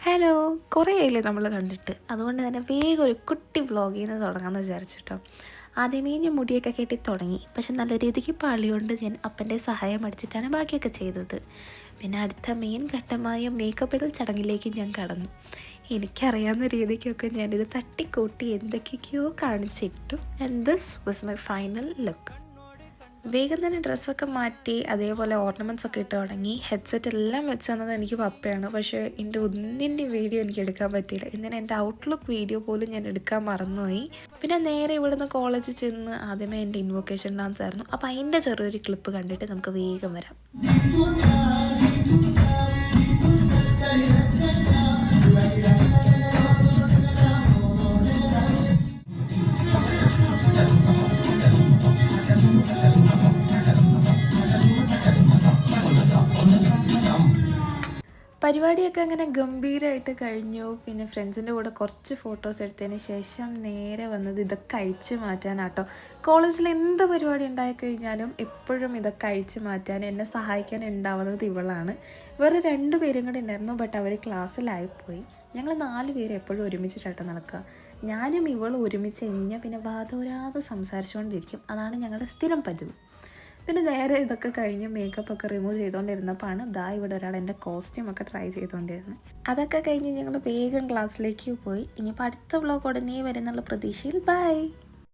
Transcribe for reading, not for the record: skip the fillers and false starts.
Hello, കുറേ ആയില്ലേ നമ്മൾ കണ്ടിട്ട്. അതുകൊണ്ട് തന്നെ വേഗം ഒരു കുട്ടി വ്ളോഗിൽ നിന്ന് തുടങ്ങാമെന്ന് വിചാരിച്ചിട്ടോ. ആദ്യമേ ഞാൻ മുടിയൊക്കെ കെട്ടി തുടങ്ങി. പക്ഷെ നല്ല രീതിക്ക് പാളിയോണ്ട് ഞാൻ അപ്പൻ്റെ സഹായം അടിച്ചിട്ടാണ് ബാക്കിയൊക്കെ ചെയ്തത്. പിന്നെ അടുത്ത മെയിൻ ഘട്ടമായ മേക്കപ്പ് ഇടൽ ചടങ്ങിലേക്ക് ഞാൻ കടന്നു. എനിക്കറിയാവുന്ന രീതിക്കൊക്കെ ഞാനിത് തട്ടിക്കൂട്ടി എന്തൊക്കെയൊക്കെയോ കാണിച്ചിട്ടു. And this was my final look. വേഗം തന്നെ ഡ്രസ്സൊക്കെ മാറ്റി അതേപോലെ ഓർണമെൻറ്റ്സ് ഒക്കെ ഇട്ട് തുടങ്ങി. ഹെഡ്സെറ്റ് എല്ലാം വെച്ച് തന്നത് എനിക്ക് പപ്പയാണ്. പക്ഷേ എൻ്റെ ഒന്നിൻ്റെ വീഡിയോ എനിക്ക് എടുക്കാൻ പറ്റിയില്ല. ഇന്നലെ എൻ്റെ ഔട്ട്ലുക്ക് വീഡിയോ പോലും ഞാൻ എടുക്കാൻ മറന്നുപോയി. പിന്നെ നേരെ ഇവിടുന്ന് കോളേജിൽ ചെന്ന് ആദ്യമേ എൻ്റെ ഇൻവൊക്കേഷൻ ഡാൻസ് ആയിരുന്നു. അപ്പോൾ അതിൻ്റെ ചെറിയൊരു ക്ലിപ്പ് കണ്ടിട്ട് നമുക്ക് വേഗം വരാം. പരിപാടിയൊക്കെ അങ്ങനെ ഗംഭീരമായിട്ട് കഴിഞ്ഞു. പിന്നെ ഫ്രണ്ട്സിൻ്റെ കൂടെ കുറച്ച് ഫോട്ടോസ് എടുത്തതിന് ശേഷം നേരെ വന്നത് ഇതൊക്കെ അഴിച്ച് മാറ്റാനാട്ടോ. കോളേജിൽ എന്ത് പരിപാടി ഉണ്ടായിക്കഴിഞ്ഞാലും എപ്പോഴും ഇതൊക്കെ അഴിച്ച് മാറ്റാൻ എന്നെ സഹായിക്കാൻ ഉണ്ടാവുന്നത് ഇവളാണ്. വേറെ 2 പേരും കൂടെ ഉണ്ടായിരുന്നു, ബട്ട് അവർ ക്ലാസ്സിലായിപ്പോയി. ഞങ്ങൾ 4 പേര് എപ്പോഴും ഒരുമിച്ചിട്ടാട്ടോ നടക്കുക. ഞാനും ഇവളും ഒരുമിച്ച് കഴിഞ്ഞാൽ പിന്നെ വാതോരാതെ സംസാരിച്ചുകൊണ്ടിരിക്കും. അതാണ് ഞങ്ങളുടെ സ്ഥിരം പതിവ്. പിന്നെ നേരെ ഇതൊക്കെ കഴിഞ്ഞ് മേക്കപ്പൊക്കെ റിമൂവ് ചെയ്തുകൊണ്ടിരുന്നപ്പോഴാണ് ഇവിടെ ഒരാൾ എൻ്റെ കോസ്റ്റ്യൂമൊക്കെ ട്രൈ ചെയ്തുകൊണ്ടിരുന്നത്. അതൊക്കെ കഴിഞ്ഞ് ഞങ്ങൾ വേഗം ക്ലാസ്സിലേക്ക് പോയി. ഇനിയിപ്പോൾ അടുത്ത വ്ളോഗ് ഉടനെ വരുന്നുള്ള പ്രതീക്ഷയിൽ ബൈ.